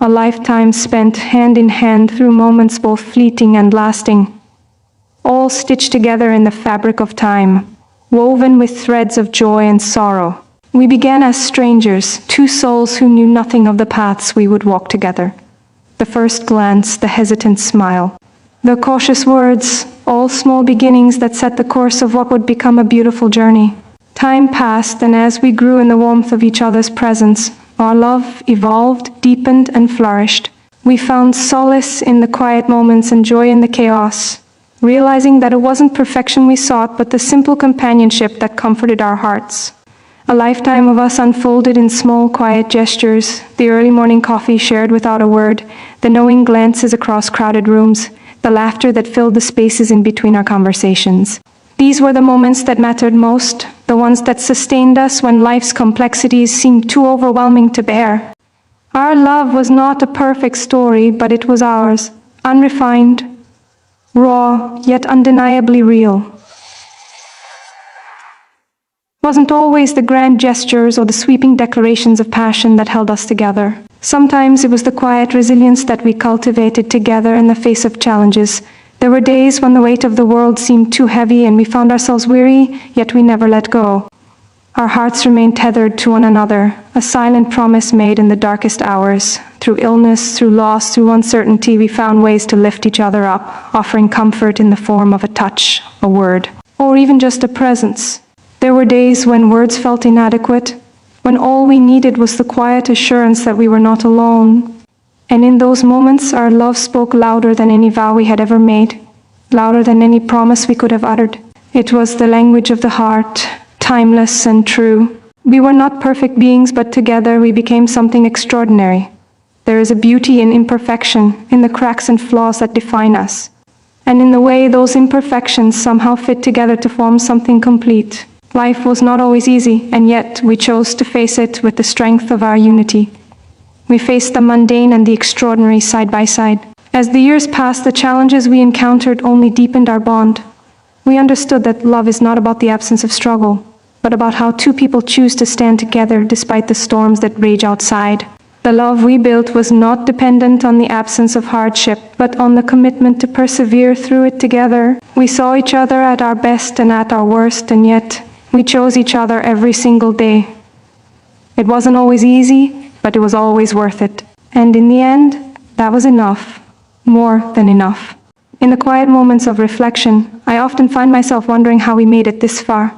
a lifetime spent hand in hand through moments both fleeting and lasting, all stitched together in the fabric of time, woven with threads of joy and sorrow. We began as strangers, two souls who knew nothing of the paths we would walk together. The first glance, the hesitant smile, the cautious words, all small beginnings that set the course of what would become a beautiful journey. Time passed, and as we grew in the warmth of each other's presence, our love evolved, deepened, and flourished. We found solace in the quiet moments and joy in the chaos, realizing that it wasn't perfection we sought, but the simple companionship that comforted our hearts. A lifetime of us unfolded in small, quiet gestures, the early morning coffee shared without a word, the knowing glances across crowded rooms, the laughter that filled the spaces in between our conversations. These were the moments that mattered most, the ones that sustained us when life's complexities seemed too overwhelming to bear. Our love was not a perfect story, but it was ours, unrefined, raw, yet undeniably real. It wasn't always the grand gestures or the sweeping declarations of passion that held us together. Sometimes it was the quiet resilience that we cultivated together in the face of challenges. There were days when the weight of the world seemed too heavy and we found ourselves weary, yet we never let go. Our hearts remained tethered to one another, a silent promise made in the darkest hours. Through illness, through loss, through uncertainty, we found ways to lift each other up, offering comfort in the form of a touch, a word, or even just a presence. There were days when words felt inadequate, when all we needed was the quiet assurance that we were not alone. And in those moments, our love spoke louder than any vow we had ever made, louder than any promise we could have uttered. It was the language of the heart, timeless and true. We were not perfect beings, but together we became something extraordinary. There is a beauty in imperfection, in the cracks and flaws that define us, and in the way those imperfections somehow fit together to form something complete. Life was not always easy, and yet we chose to face it with the strength of our unity. We faced the mundane and the extraordinary side by side. As the years passed, the challenges we encountered only deepened our bond. We understood that love is not about the absence of struggle, but about how two people choose to stand together despite the storms that rage outside. The love we built was not dependent on the absence of hardship, but on the commitment to persevere through it together. We saw each other at our best and at our worst, and yet we chose each other every single day. It wasn't always easy, but it was always worth it. And in the end, that was enough, more than enough. In the quiet moments of reflection, I often find myself wondering how we made it this far.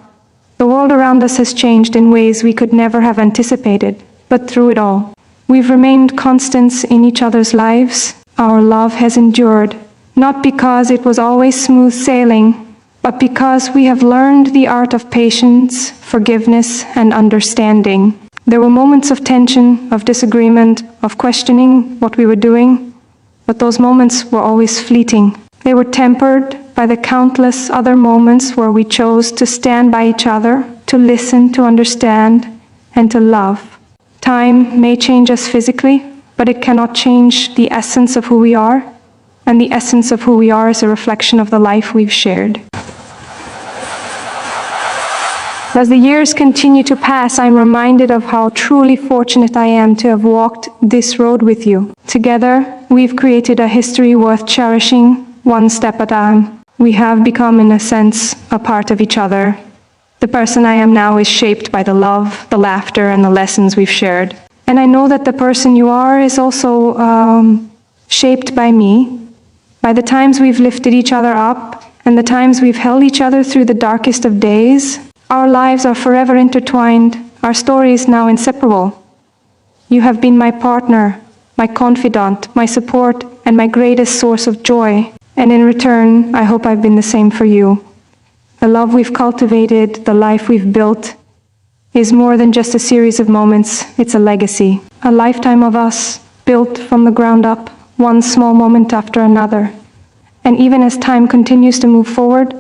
The world around us has changed in ways we could never have anticipated, but through it all, we've remained constants in each other's lives. Our love has endured, not because it was always smooth sailing, but because we have learned the art of patience, forgiveness, and understanding. There were moments of tension, of disagreement, of questioning what we were doing, but those moments were always fleeting. They were tempered by the countless other moments where we chose to stand by each other, to listen, to understand, and to love. Time may change us physically, but it cannot change the essence of who we are, and the essence of who we are is a reflection of the life we've shared. As the years continue to pass, I'm reminded of how truly fortunate I am to have walked this road with you. Together, we've created a history worth cherishing, one step at a time. We have become, in a sense, a part of each other. The person I am now is shaped by the love, the laughter, and the lessons we've shared. And I know that the person you are is also shaped by me, by the times we've lifted each other up, and the times we've held each other through the darkest of days. Our lives are forever intertwined, our stories now inseparable. You have been my partner, my confidant, my support, and my greatest source of joy. And in return, I hope I've been the same for you. The love we've cultivated, the life we've built, is more than just a series of moments. It's a legacy, a lifetime of us, built from the ground up, one small moment after another. And even as time continues to move forward,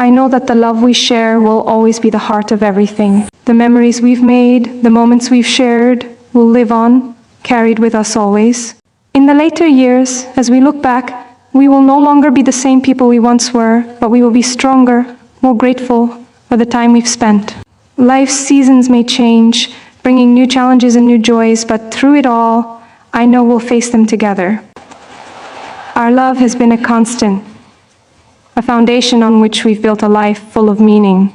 I know that the love we share will always be the heart of everything. The memories we've made, the moments we've shared, will live on, carried with us always. In the later years, as we look back, we will no longer be the same people we once were, but we will be stronger, more grateful for the time we've spent. Life's seasons may change, bringing new challenges and new joys, but through it all, I know we'll face them together. Our love has been a constant, a foundation on which we've built a life full of meaning.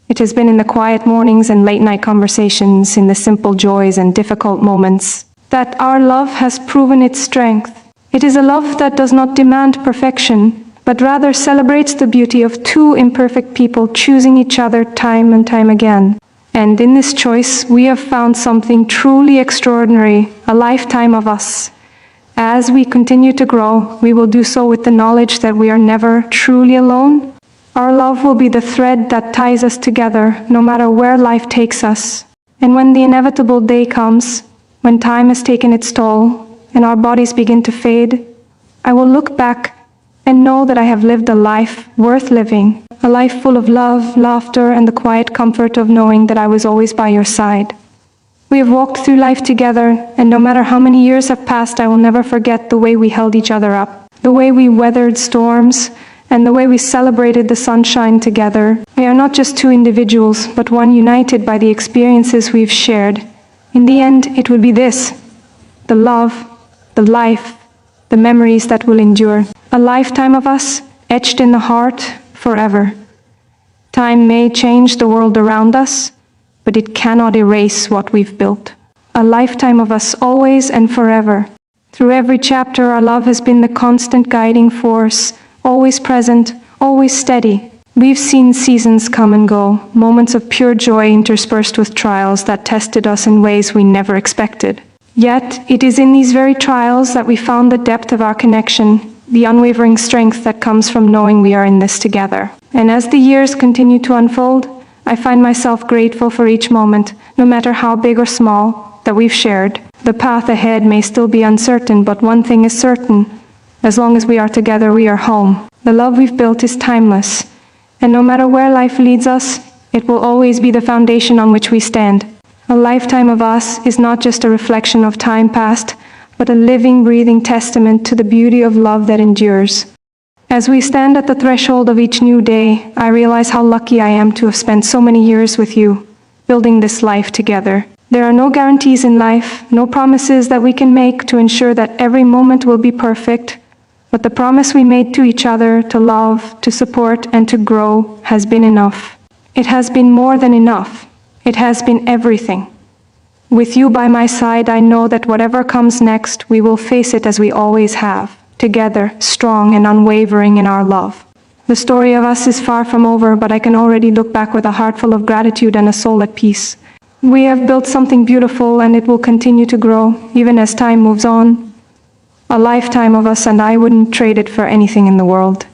It has been in the quiet mornings and late-night conversations, in the simple joys and difficult moments, that our love has proven its strength. It is a love that does not demand perfection, but rather celebrates the beauty of two imperfect people choosing each other time and time again. And in this choice, we have found something truly extraordinary, a lifetime of us. As we continue to grow, we will do so with the knowledge that we are never truly alone. Our love will be the thread that ties us together, no matter where life takes us. And when the inevitable day comes, when time has taken its toll, and our bodies begin to fade, I will look back and know that I have lived a life worth living, a life full of love, laughter, and the quiet comfort of knowing that I was always by your side. We have walked through life together, and no matter how many years have passed, I will never forget the way we held each other up, the way we weathered storms, and the way we celebrated the sunshine together. We are not just two individuals, but one united by the experiences we've shared. In the end, it will be this: the love, the life, the memories that will endure. A lifetime of us, etched in the heart forever. Time may change the world around us, but it cannot erase what we've built. A lifetime of us, always and forever. Through every chapter, our love has been the constant guiding force, always present, always steady. We've seen seasons come and go, moments of pure joy interspersed with trials that tested us in ways we never expected. Yet, it is in these very trials that we found the depth of our connection, the unwavering strength that comes from knowing we are in this together. And as the years continue to unfold, I find myself grateful for each moment, no matter how big or small, that we've shared. The path ahead may still be uncertain, but one thing is certain: as long as we are together, we are home. The love we've built is timeless, and no matter where life leads us, it will always be the foundation on which we stand. A lifetime of us is not just a reflection of time past, but a living, breathing testament to the beauty of love that endures. As we stand at the threshold of each new day, I realize how lucky I am to have spent so many years with you, building this life together. There are no guarantees in life, no promises that we can make to ensure that every moment will be perfect, but the promise we made to each other, to love, to support, and to grow, has been enough. It has been more than enough. It has been everything. With you by my side, I know that whatever comes next, we will face it as we always have, together, strong and unwavering in our love. The story of us is far from over, but I can already look back with a heart full of gratitude and a soul at peace. We have built something beautiful, and it will continue to grow, even as time moves on. A lifetime of us, and I wouldn't trade it for anything in the world.